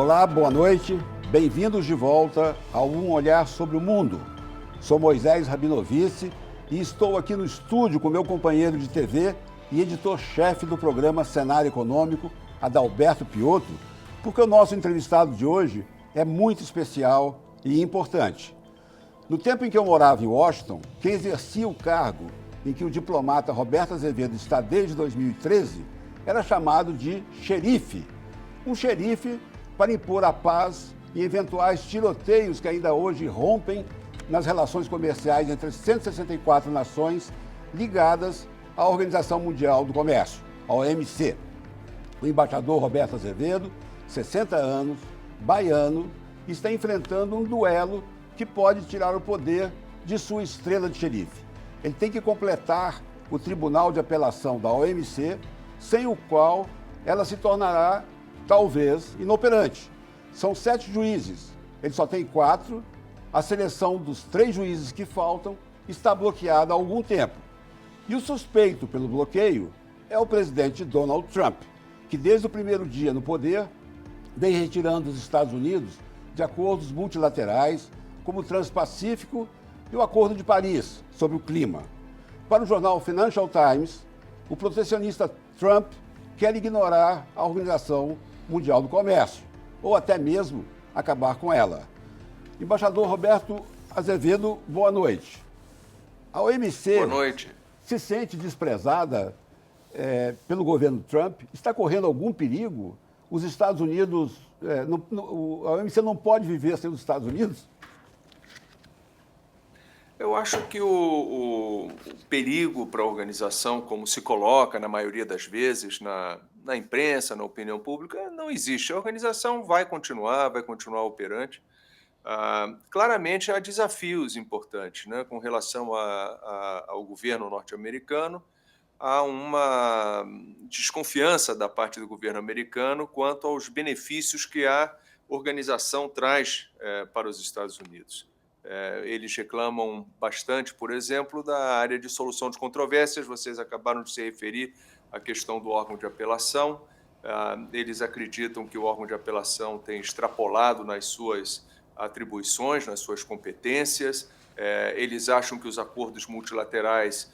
Olá, boa noite. Bem-vindos de volta ao Um Olhar sobre o Mundo. Sou Moisés Rabinovitz e estou aqui no estúdio com meu companheiro de TV e editor-chefe do programa Cenário Econômico, Adalberto Piotto, porque o nosso entrevistado de hoje é muito especial e importante. No tempo em que eu morava em Washington, quem exercia o cargo em que o diplomata Roberto Azevedo está desde 2013 era chamado de xerife. Um xerife para impor a paz em eventuais tiroteios que ainda hoje rompem nas relações comerciais entre as 164 nações ligadas à Organização Mundial do Comércio, a OMC. O embaixador Roberto Azevedo, 60 anos, baiano, está enfrentando um duelo que pode tirar o poder de sua estrela de xerife. Ele tem que completar o Tribunal de Apelação da OMC, sem o qual ela se tornará, talvez, inoperante. São 7 juízes, ele só tem 4. A seleção dos 3 juízes que faltam está bloqueada há algum tempo. E o suspeito pelo bloqueio é o presidente Donald Trump, que desde o primeiro dia no poder vem retirando os Estados Unidos de acordos multilaterais, como o Transpacífico e o Acordo de Paris sobre o clima. Para o jornal Financial Times, o protecionista Trump quer ignorar a Organização Mundial do Comércio, ou até mesmo acabar com ela. Embaixador Roberto Azevedo, boa noite. A OMC boa noite. Se sente desprezada pelo governo Trump? Está correndo algum perigo? Os Estados Unidos, a OMC não pode viver sem os Estados Unidos? Eu acho que o perigo para a organização, como se coloca na maioria das vezes na imprensa, na opinião pública, não existe. A organização vai continuar operante. Claramente há desafios importantes, né, com relação ao governo norte-americano. Há uma desconfiança da parte do governo americano quanto aos benefícios que a organização traz para os Estados Unidos. Eles reclamam bastante, por exemplo, da área de solução de controvérsias. Vocês acabaram de se referir à questão do órgão de apelação. Eles acreditam que o órgão de apelação tem extrapolado nas suas atribuições, nas suas competências. Eles acham que os acordos multilaterais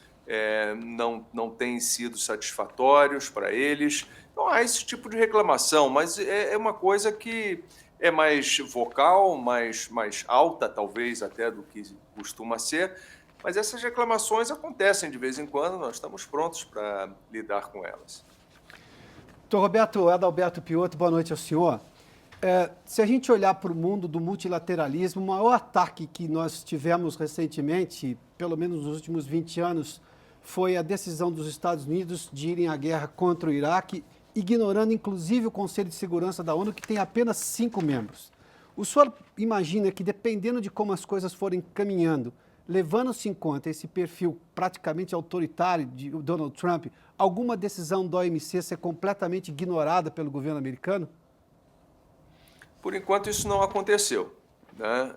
não têm sido satisfatórios para eles. Então, há esse tipo de reclamação, mas é uma coisa que é mais vocal, mais alta, talvez, até do que costuma ser, mas essas reclamações acontecem de vez em quando, nós estamos prontos para lidar com elas. Doutor Roberto, Adalberto Piotto, boa noite ao senhor. Se a gente olhar para o mundo do multilateralismo, o maior ataque que nós tivemos recentemente, pelo menos nos últimos 20 anos, foi a decisão dos Estados Unidos de irem à guerra contra o Iraque, ignorando inclusive o Conselho de Segurança da ONU, que tem apenas 5 membros. O senhor imagina que, dependendo de como as coisas forem caminhando, levando-se em conta esse perfil praticamente autoritário de Donald Trump, alguma decisão da OMC ser completamente ignorada pelo governo americano? Por enquanto, isso não aconteceu, né?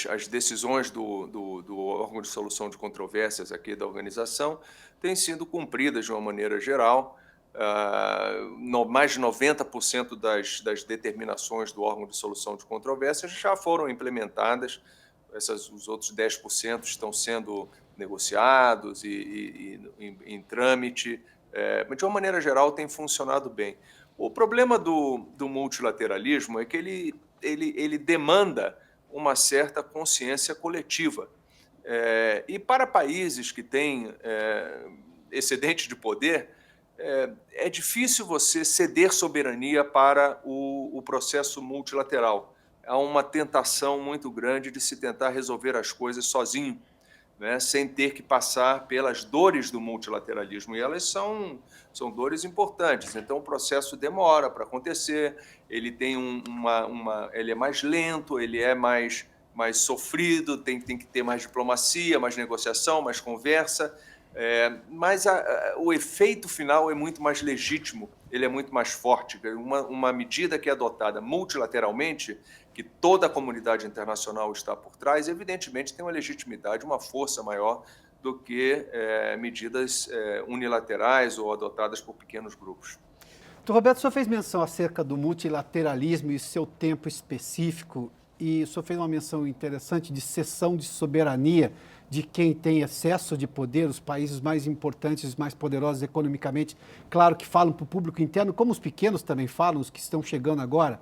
As decisões do órgão de solução de controvérsias aqui da organização têm sido cumpridas de uma maneira geral. Mais de 90% das determinações do órgão de solução de controvérsias já foram implementadas. Os outros 10% estão sendo negociados e em trâmite, mas de uma maneira geral tem funcionado bem. O problema do multilateralismo é que ele demanda uma certa consciência coletiva. E para países que têm excedente de poder, é difícil você ceder soberania para o processo multilateral. Há uma tentação muito grande de se tentar resolver as coisas sozinho, né, sem ter que passar pelas dores do multilateralismo. E elas são dores importantes. Então, o processo demora para acontecer, ele tem ele é mais lento, ele é mais sofrido, tem que ter mais diplomacia, mais negociação, mais conversa. Mas o efeito final é muito mais legítimo, ele é muito mais forte. Uma medida que é adotada multilateralmente, que toda a comunidade internacional está por trás, evidentemente tem uma legitimidade, uma força maior do que medidas unilaterais ou adotadas por pequenos grupos. Doutor Roberto, o senhor fez menção acerca do multilateralismo e seu tempo específico, e o senhor fez uma menção interessante de cessão de soberania de quem tem excesso de poder, os países mais importantes, mais poderosos economicamente, claro que falam para o público interno, como os pequenos também falam, os que estão chegando agora.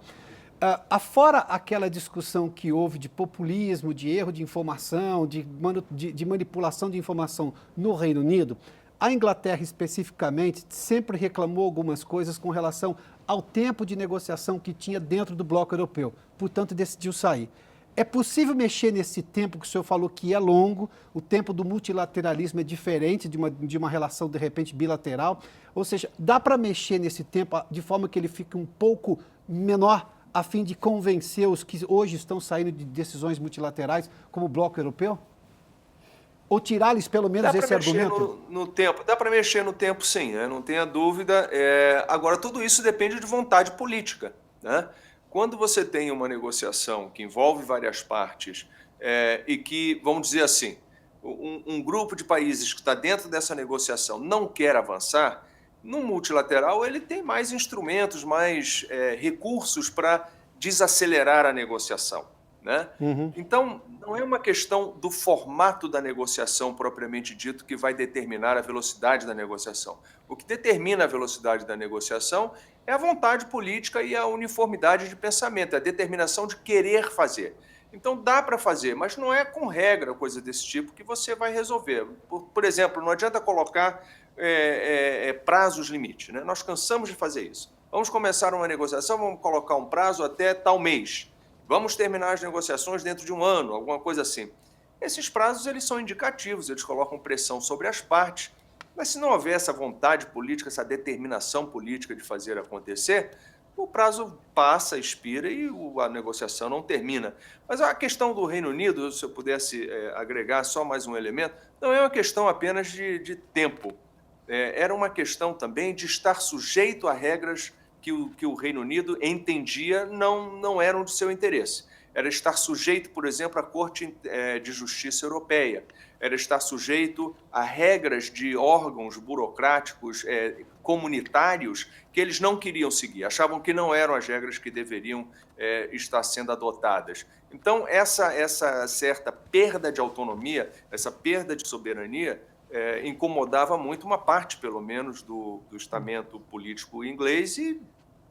Afora aquela discussão que houve de populismo, de erro de informação, de manipulação de informação no Reino Unido, a Inglaterra especificamente sempre reclamou algumas coisas com relação ao tempo de negociação que tinha dentro do bloco europeu, portanto decidiu sair. É possível mexer nesse tempo que o senhor falou que é longo, o tempo do multilateralismo é diferente de uma relação, de repente, bilateral, ou seja, dá para mexer nesse tempo de forma que ele fique um pouco menor, a fim de convencer os que hoje estão saindo de decisões multilaterais, como o bloco europeu? Ou tirar-lhes pelo menos esse argumento? No tempo, dá para mexer no tempo, sim, né? Não tenha dúvida. Agora, tudo isso depende de vontade política, né? Quando você tem uma negociação que envolve várias partes e que, vamos dizer assim, um grupo de países que está dentro dessa negociação não quer avançar, no multilateral ele tem mais instrumentos, mais recursos para desacelerar a negociação, né? Então, não é uma questão do formato da negociação propriamente dito que vai determinar a velocidade da negociação. O que determina a velocidade da negociação é a vontade política e a uniformidade de pensamento, a determinação de querer fazer. Então, dá para fazer, mas não é com regra, coisa desse tipo, que você vai resolver. Por exemplo, não adianta colocar prazos limite, né? Nós cansamos de fazer isso. Vamos começar uma negociação, vamos colocar um prazo até tal mês. Vamos terminar as negociações dentro de um ano, alguma coisa assim. Esses prazos eles são indicativos, eles colocam pressão sobre as partes, mas se não houver essa vontade política, essa determinação política de fazer acontecer, o prazo passa, expira e a negociação não termina. Mas a questão do Reino Unido, se eu pudesse agregar só mais um elemento, não é uma questão apenas de tempo. Era uma questão também de estar sujeito a regras que o Reino Unido entendia não eram de seu interesse. Era estar sujeito, por exemplo, à Corte de Justiça Europeia, era estar sujeito a regras de órgãos burocráticos comunitários que eles não queriam seguir, achavam que não eram as regras que deveriam estar sendo adotadas. Então, essa certa perda de autonomia, essa perda de soberania, incomodava muito uma parte, pelo menos, do estamento político inglês e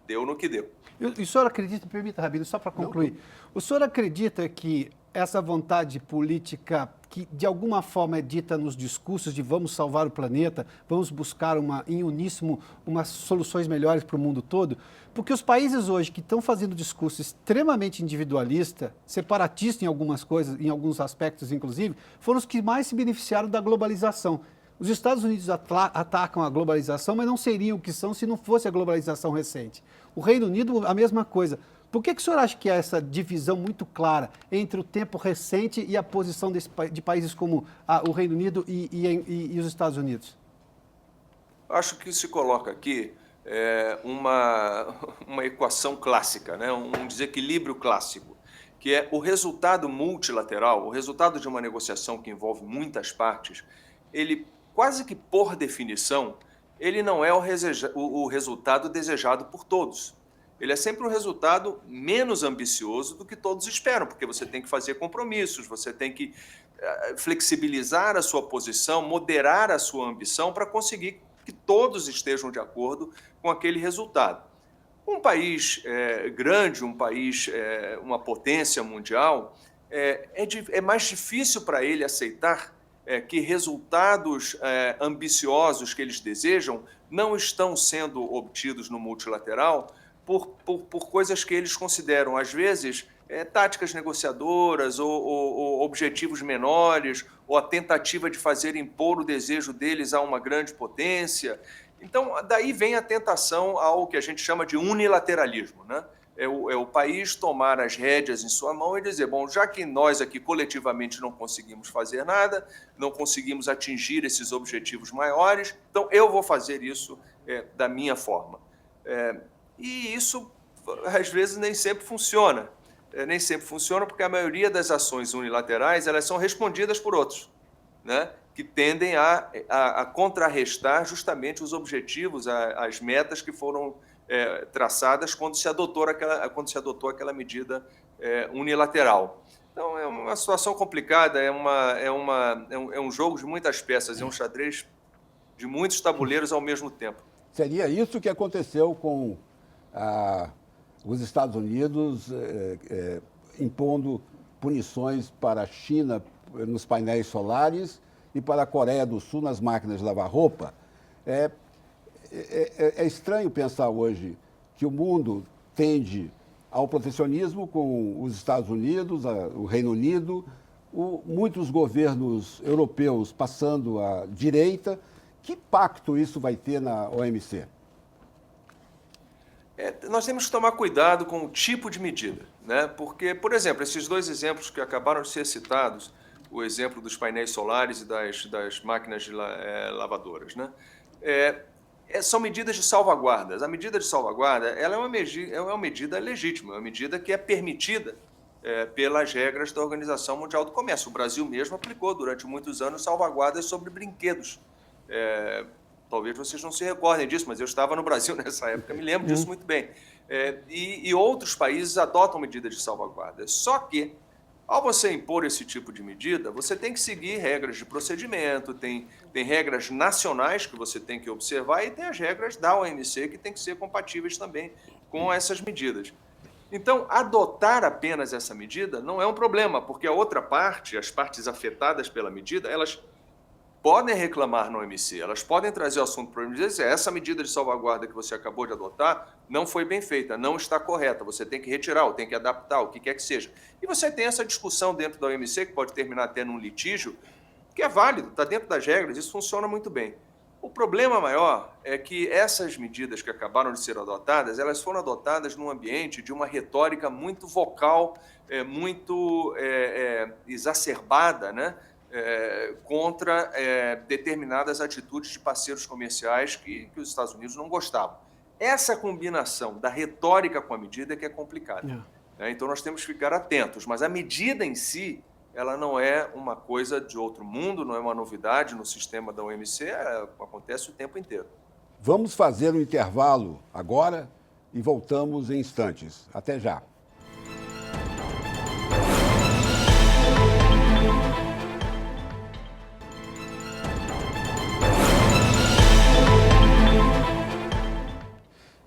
deu no que deu. E o senhor acredita, permita, Rabino, só para concluir, o senhor acredita que essa vontade política que de alguma forma é dita nos discursos de vamos salvar o planeta, vamos buscar em uníssono umas soluções melhores para o mundo todo, porque os países hoje que estão fazendo discurso extremamente individualista, separatista em algumas coisas, em alguns aspectos inclusive, foram os que mais se beneficiaram da globalização. Os Estados Unidos atacam a globalização, mas não seriam o que são se não fosse a globalização recente. O Reino Unido, a mesma coisa. Por que o senhor acha que há essa divisão muito clara entre o tempo recente e a posição de países como o Reino Unido e os Estados Unidos? Acho que se coloca aqui uma equação clássica, né? Um desequilíbrio clássico, que é o resultado multilateral, o resultado de uma negociação que envolve muitas partes, ele quase que por definição, ele não é o resultado desejado por todos. Ele é sempre um resultado menos ambicioso do que todos esperam, porque você tem que fazer compromissos, você tem que flexibilizar a sua posição, moderar a sua ambição para conseguir que todos estejam de acordo com aquele resultado. Um país grande, um país, uma potência mundial, é mais difícil para ele aceitar que resultados ambiciosos que eles desejam não estão sendo obtidos no multilateral por coisas que eles consideram, às vezes, táticas negociadoras ou objetivos menores, ou a tentativa de fazer impor o desejo deles a uma grande potência. Então, daí vem a tentação ao que a gente chama de unilateralismo, né? É o país tomar as rédeas em sua mão e dizer, bom, já que nós aqui coletivamente não conseguimos fazer nada, não conseguimos atingir esses objetivos maiores, então eu vou fazer isso da minha forma. E isso, às vezes, nem sempre funciona. Nem sempre funciona porque a maioria das ações unilaterais elas são respondidas por outros, né? Que tendem a contrarrestar justamente os objetivos, as metas que foram traçadas quando se adotou aquela medida unilateral. Então, é uma situação complicada, é um jogo de muitas peças, é um xadrez de muitos tabuleiros ao mesmo tempo. Seria isso que aconteceu com os Estados Unidos impondo punições para a China nos painéis solares e para a Coreia do Sul nas máquinas de lavar roupa. É estranho pensar hoje que o mundo tende ao protecionismo com os Estados Unidos, o Reino Unido, muitos governos europeus passando à direita. Que impacto isso vai ter na OMC? Nós temos que tomar cuidado com o tipo de medida, né? Porque, por exemplo, esses dois exemplos que acabaram de ser citados, o exemplo dos painéis solares e das máquinas de lavadoras, né? São medidas de salvaguardas. A medida de salvaguarda ela é uma medida legítima, é uma medida que é permitida pelas regras da Organização Mundial do Comércio. O Brasil mesmo aplicou durante muitos anos salvaguardas sobre brinquedos. Talvez vocês não se recordem disso, mas eu estava no Brasil nessa época, me lembro disso muito bem. E outros países adotam medidas de salvaguarda. Só que, ao você impor esse tipo de medida, você tem que seguir regras de procedimento, tem regras nacionais que você tem que observar e tem as regras da OMC que tem que ser compatíveis também com essas medidas. Então, adotar apenas essa medida não é um problema, porque a outra parte, as partes afetadas pela medida, elas podem reclamar na OMC, elas podem trazer o assunto para a OMC e dizer: essa medida de salvaguarda que você acabou de adotar não foi bem feita, não está correta, você tem que retirar, ou tem que adaptar, o que quer que seja. E você tem essa discussão dentro da OMC, que pode terminar até num litígio, que é válido, está dentro das regras, isso funciona muito bem. O problema maior é que essas medidas que acabaram de ser adotadas, elas foram adotadas num ambiente de uma retórica muito vocal, muito exacerbada, né? Contra determinadas atitudes de parceiros comerciais que os Estados Unidos não gostavam. Essa combinação da retórica com a medida é que é complicada. Então, nós temos que ficar atentos, mas a medida em si, ela não é uma coisa de outro mundo, não é uma novidade no sistema da OMC, acontece o tempo inteiro. Vamos fazer um intervalo agora e voltamos em instantes. Até já.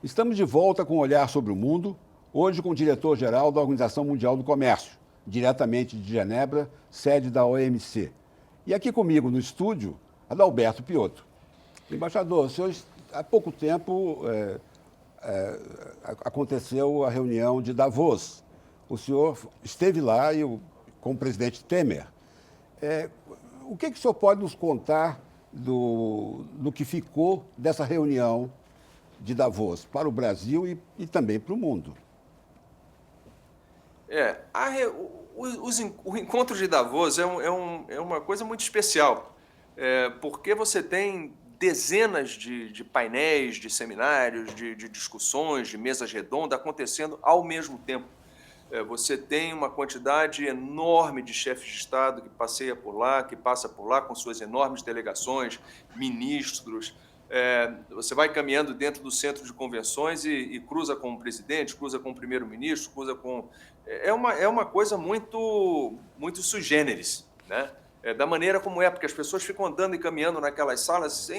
Estamos de volta com um olhar sobre o mundo, hoje com o diretor-geral da Organização Mundial do Comércio, diretamente de Genebra, sede da OMC. E aqui comigo no estúdio, Adalberto Piotto. Embaixador, o senhor, há pouco tempo aconteceu a reunião de Davos. O senhor esteve lá com o presidente Temer. O que o senhor pode nos contar do que ficou dessa reunião de Davos para o Brasil e também para o mundo? O encontro de Davos é uma coisa muito especial, porque você tem dezenas de painéis, de seminários, de discussões, de mesas redondas acontecendo ao mesmo tempo. Você tem uma quantidade enorme de chefes de Estado que passa por lá com suas enormes delegações, ministros. Você vai caminhando dentro do centro de convenções e cruza com o presidente, cruza com o primeiro-ministro, cruza com... É uma coisa muito sui generis, né? Da maneira como porque as pessoas ficam andando e caminhando naquelas salas,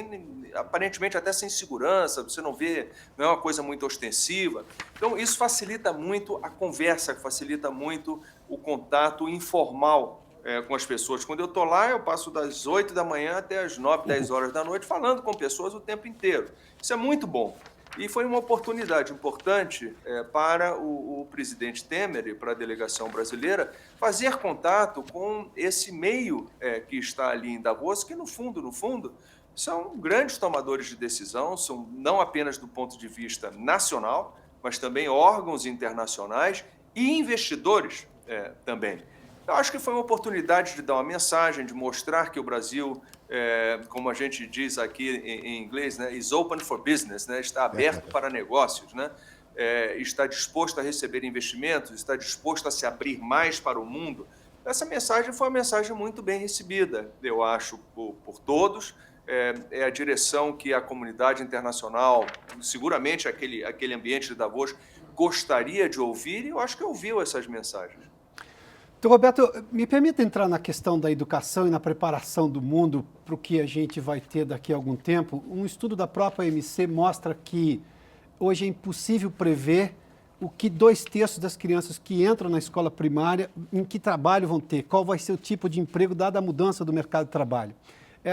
aparentemente até sem segurança, você não vê, não é uma coisa muito ostensiva. Então, isso facilita muito a conversa, facilita muito o contato informal com as pessoas. Quando eu estou lá, eu passo das 8 da manhã até as 9, 10 horas da noite falando com pessoas o tempo inteiro. Isso é muito bom. E foi uma oportunidade importante para o presidente Temer e para a delegação brasileira fazer contato com esse meio que está ali em Davos, que no fundo, são grandes tomadores de decisão, são não apenas do ponto de vista nacional, mas também órgãos internacionais e investidores também. Eu acho que foi uma oportunidade de dar uma mensagem, de mostrar que o Brasil, como a gente diz aqui em inglês, né, is open for business, né, está aberto para negócios, né, está disposto a receber investimentos, está disposto a se abrir mais para o mundo. Essa mensagem foi uma mensagem muito bem recebida, eu acho, por todos. é a direção que a comunidade internacional, seguramente aquele ambiente de Davos, gostaria de ouvir, e eu acho que ouviu essas mensagens. Então, Roberto, me permita entrar na questão da educação e na preparação do mundo para o que a gente vai ter daqui a algum tempo. Um estudo da própria OMC mostra que hoje é impossível prever o que 2/3 das crianças que entram na escola primária, em que trabalho vão ter, qual vai ser o tipo de emprego dada a mudança do mercado de trabalho.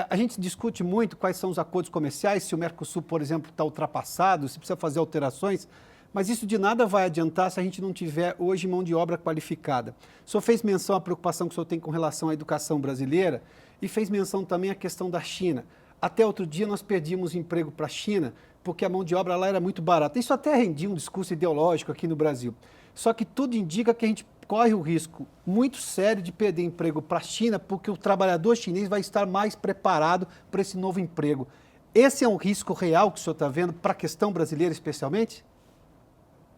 A gente discute muito quais são os acordos comerciais, se o Mercosul, por exemplo, está ultrapassado, se precisa fazer alterações, mas isso de nada vai adiantar se a gente não tiver hoje mão de obra qualificada. O senhor fez menção à preocupação que o senhor tem com relação à educação brasileira e fez menção também à questão da China. Até outro dia nós perdíamos emprego para a China porque a mão de obra lá era muito barata. Isso até rendia um discurso ideológico aqui no Brasil. Só que tudo indica que a gente corre o risco muito sério de perder emprego para a China porque o trabalhador chinês vai estar mais preparado para esse novo emprego. Esse é um risco real que o senhor está vendo para a questão brasileira especialmente?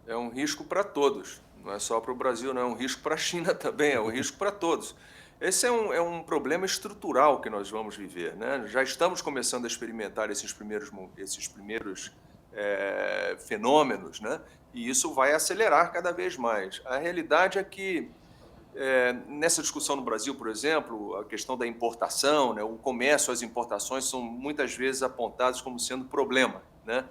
É um risco para todos, não é só para o Brasil, não é um risco para a China também, é um risco para todos. Esse é um problema estrutural que nós vamos viver, né? Já estamos começando a experimentar esses primeiros fenômenos, né? E isso vai acelerar cada vez mais. A realidade é que, nessa discussão no Brasil, por exemplo, a questão da importação, né? O comércio, as importações são muitas vezes apontadas como sendo problema, né?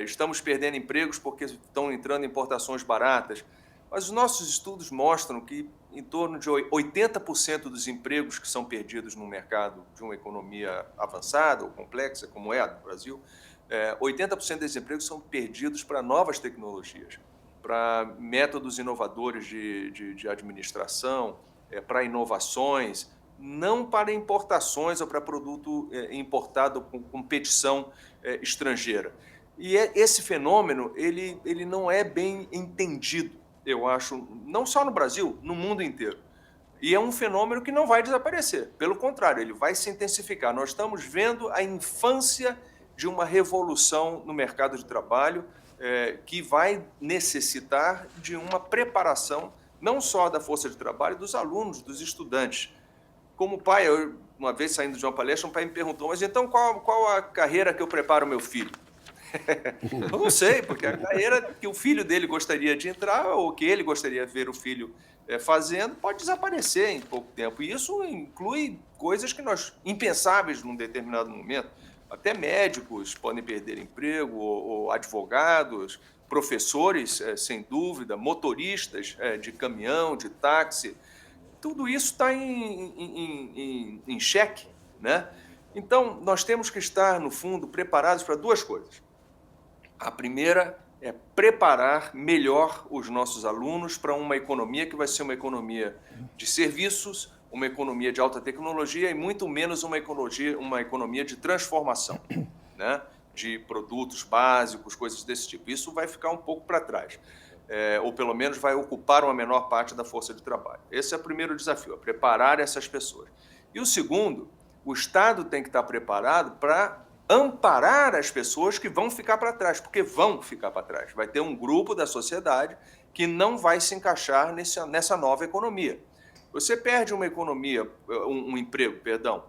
Estamos perdendo empregos porque estão entrando importações baratas, mas os nossos estudos mostram que em torno de 80% dos empregos que são perdidos no mercado de uma economia avançada ou complexa, como é a do Brasil, 80% desses empregos são perdidos para novas tecnologias, para métodos inovadores de administração, para inovações, não para importações ou para produto importado com competição estrangeira. E esse fenômeno, ele não é bem entendido, eu acho, não só no Brasil, no mundo inteiro. E é um fenômeno que não vai desaparecer, pelo contrário, ele vai se intensificar. Nós estamos vendo a infância de uma revolução no mercado de trabalho que vai necessitar de uma preparação, não só da força de trabalho, dos alunos, dos estudantes. Como pai, uma vez saindo de uma palestra, um pai me perguntou, mas então qual a carreira que eu preparo o meu filho? Eu não sei, porque a carreira que o filho dele gostaria de entrar ou que ele gostaria de ver o filho fazendo pode desaparecer em pouco tempo. E isso inclui coisas que impensáveis num determinado momento. Até médicos podem perder emprego, ou advogados, professores, sem dúvida, motoristas de caminhão, de táxi. Tudo isso está em xeque, né? Então, nós temos que estar, no fundo, preparados para duas coisas. A primeira é preparar melhor os nossos alunos para uma economia que vai ser uma economia de serviços, uma economia de alta tecnologia e muito menos uma economia de transformação, né? De produtos básicos, coisas desse tipo. Isso vai ficar um pouco para trás, ou pelo menos vai ocupar uma menor parte da força de trabalho. Esse é o primeiro desafio, é preparar essas pessoas. E o segundo, o Estado tem que estar preparado para amparar as pessoas que vão ficar para trás, porque vão ficar para trás. Vai ter um grupo da sociedade que não vai se encaixar nessa nova economia. Você perde uma economia, um emprego, perdão,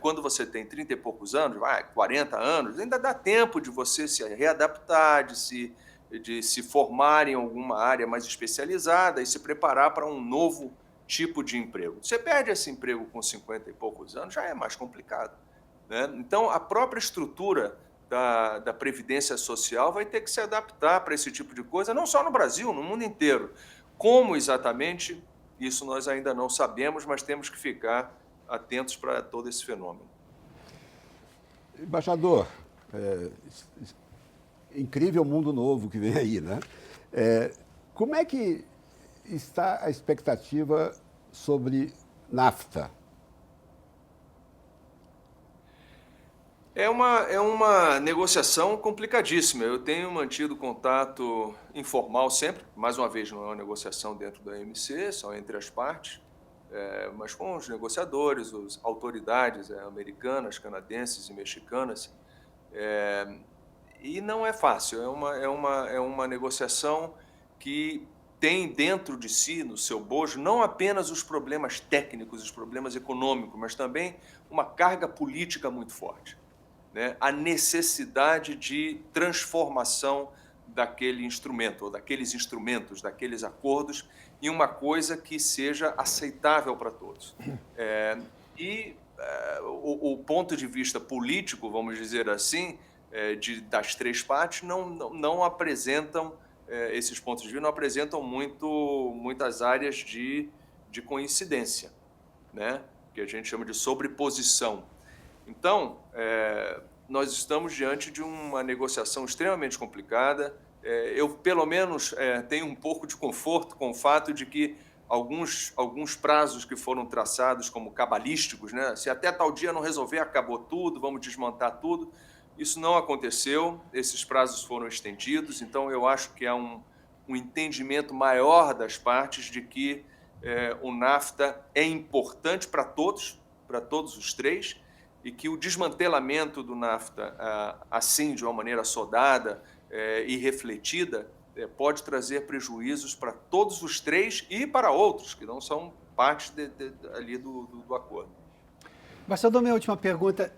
quando você tem 30 e poucos anos, 40 anos, ainda dá tempo de você se readaptar, de se formar em alguma área mais especializada e se preparar para um novo tipo de emprego. Você perde esse emprego com 50 e poucos anos, já é mais complicado, né? Então, a própria estrutura da Previdência Social vai ter que se adaptar para esse tipo de coisa, não só no Brasil, no mundo inteiro. Como exatamente, isso nós ainda não sabemos, mas temos que ficar atentos para todo esse fenômeno. Embaixador, incrível mundo novo que vem aí, né? Como é que está a expectativa sobre NAFTA? É uma negociação complicadíssima. Eu tenho mantido contato informal sempre, mais uma vez não é uma negociação dentro da OMC, só entre as partes, mas com os negociadores, as autoridades americanas, canadenses e mexicanas. E não é fácil, é uma negociação que tem dentro de si, no seu bojo, não apenas os problemas técnicos, os problemas econômicos, mas também uma carga política muito forte, né? A necessidade de transformação daquele instrumento, ou daqueles instrumentos, daqueles acordos, em uma coisa que seja aceitável para todos. O ponto de vista político, vamos dizer assim, das três partes, não apresentam, esses pontos de vista não apresentam muitas áreas de coincidência, né? Que a gente chama de sobreposição. Então, nós estamos diante de uma negociação extremamente complicada. Eu, pelo menos, tenho um pouco de conforto com o fato de que alguns prazos que foram traçados como cabalísticos, né? Se até tal dia não resolver, acabou tudo, vamos desmontar tudo. Isso não aconteceu, esses prazos foram estendidos, então eu acho que há um entendimento maior das partes de que o NAFTA é importante para todos os três, e que o desmantelamento do NAFTA, assim, de uma maneira assodada e refletida, pode trazer prejuízos para todos os três e para outros, que não são parte ali do acordo. Marcelo, minha última pergunta.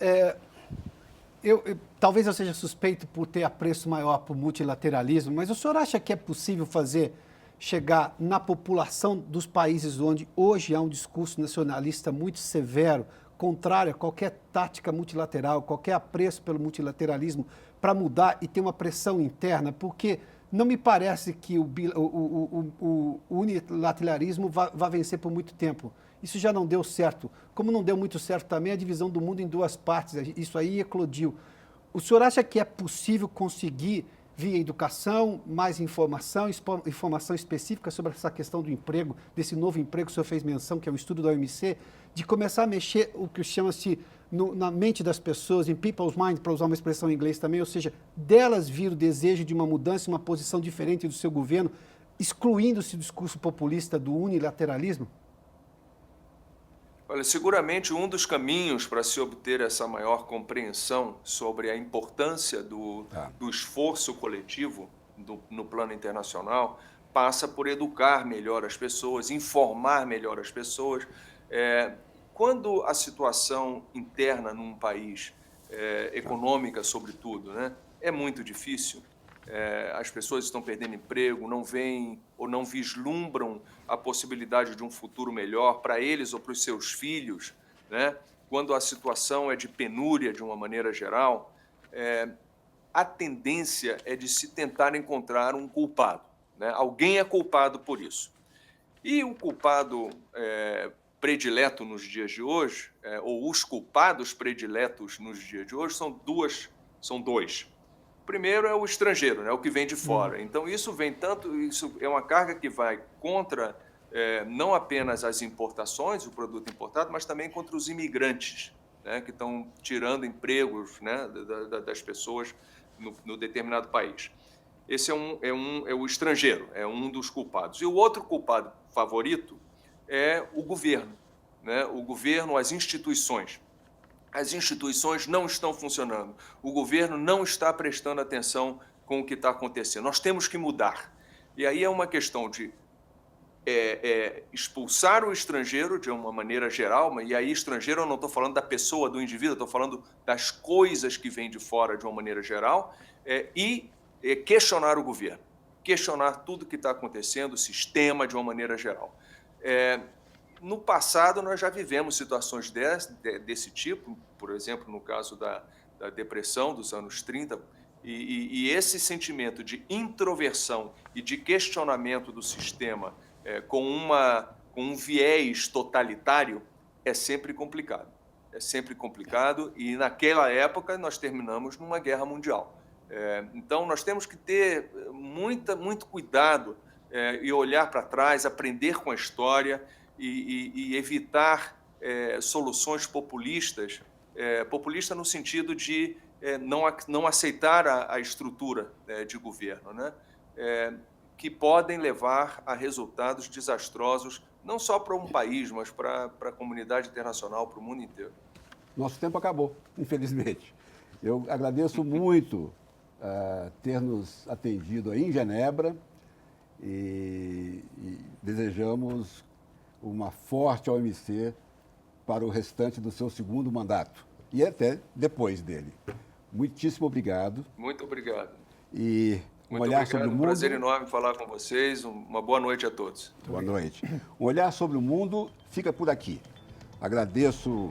Talvez eu seja suspeito por ter apreço maior por multilateralismo, mas o senhor acha que é possível chegar na população dos países onde hoje há um discurso nacionalista muito severo, contrário a qualquer tática multilateral, qualquer apreço pelo multilateralismo, para mudar e ter uma pressão interna? Porque não me parece que o unilateralismo vá vencer por muito tempo. Isso já não deu certo. Como não deu muito certo também a divisão do mundo em duas partes, isso aí eclodiu. O senhor acha que é possível conseguir, via educação, mais informação específica sobre essa questão do emprego, desse novo emprego que o senhor fez menção, que é o estudo da OMC, de começar a mexer o que chama-se na mente das pessoas, em people's mind, para usar uma expressão em inglês também, ou seja, delas vir o desejo de uma mudança, uma posição diferente do seu governo, excluindo-se o discurso populista do unilateralismo? Olha, seguramente um dos caminhos para se obter essa maior compreensão sobre a importância do esforço coletivo no plano internacional passa por educar melhor as pessoas, informar melhor as pessoas. Quando a situação interna num país, econômica sobretudo, né, é muito difícil, as pessoas estão perdendo emprego, não veem ou não vislumbram a possibilidade de um futuro melhor para eles ou para os seus filhos, né? Quando a situação é de penúria de uma maneira geral, a tendência é de se tentar encontrar um culpado, né? Alguém é culpado por isso. E o culpado predileto nos dias de hoje, ou os culpados prediletos nos dias de hoje, são dois. Primeiro é o estrangeiro, né, o que vem de fora. Então, isso é uma carga que vai contra não apenas as importações, o produto importado, mas também contra os imigrantes, né, que estão tirando empregos, né, das pessoas no determinado país. Esse é o estrangeiro, é um dos culpados. E o outro culpado favorito é o governo, né, o governo, as instituições. As instituições não estão funcionando. O governo não está prestando atenção com o que está acontecendo. Nós temos que mudar. E aí é uma questão de expulsar o estrangeiro de uma maneira geral, e aí estrangeiro eu não estou falando da pessoa, do indivíduo, estou falando das coisas que vêm de fora de uma maneira geral, e questionar o governo, questionar tudo que está acontecendo, o sistema de uma maneira geral. No passado, nós já vivemos situações desse tipo, por exemplo, no caso da depressão dos anos 30, e esse sentimento de introversão e de questionamento do sistema com um viés totalitário é sempre complicado. É sempre complicado, e naquela época nós terminamos numa guerra mundial. Então, nós temos que ter muito cuidado e olhar para trás, aprender com a história, e evitar soluções populistas, populista no sentido de não aceitar a estrutura de governo, né? Que podem levar a resultados desastrosos, não só para um país, mas para a comunidade internacional, para o mundo inteiro. Nosso tempo acabou, infelizmente. Eu agradeço muito ter nos atendido aí em Genebra e desejamos uma forte OMC para o restante do seu segundo mandato e até depois dele. Muitíssimo obrigado. Muito obrigado. E Muito olhar obrigado, sobre o um mundo. prazer enorme falar com vocês. Uma boa noite a todos. Boa noite. Um olhar sobre o mundo fica por aqui. Agradeço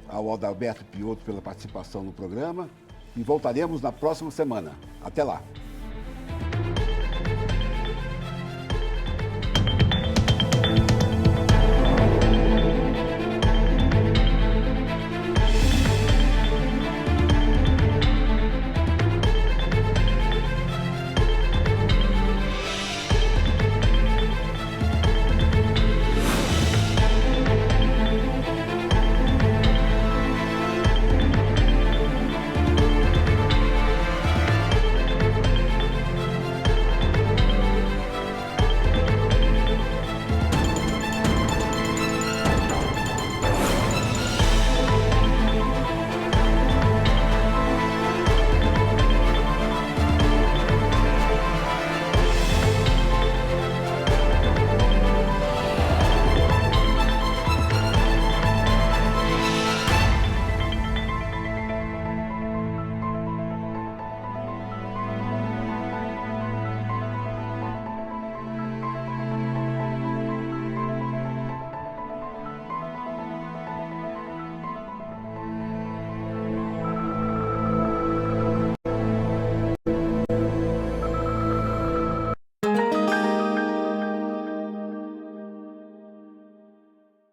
ao Adalberto Piotto pela participação no programa e voltaremos na próxima semana. Até lá.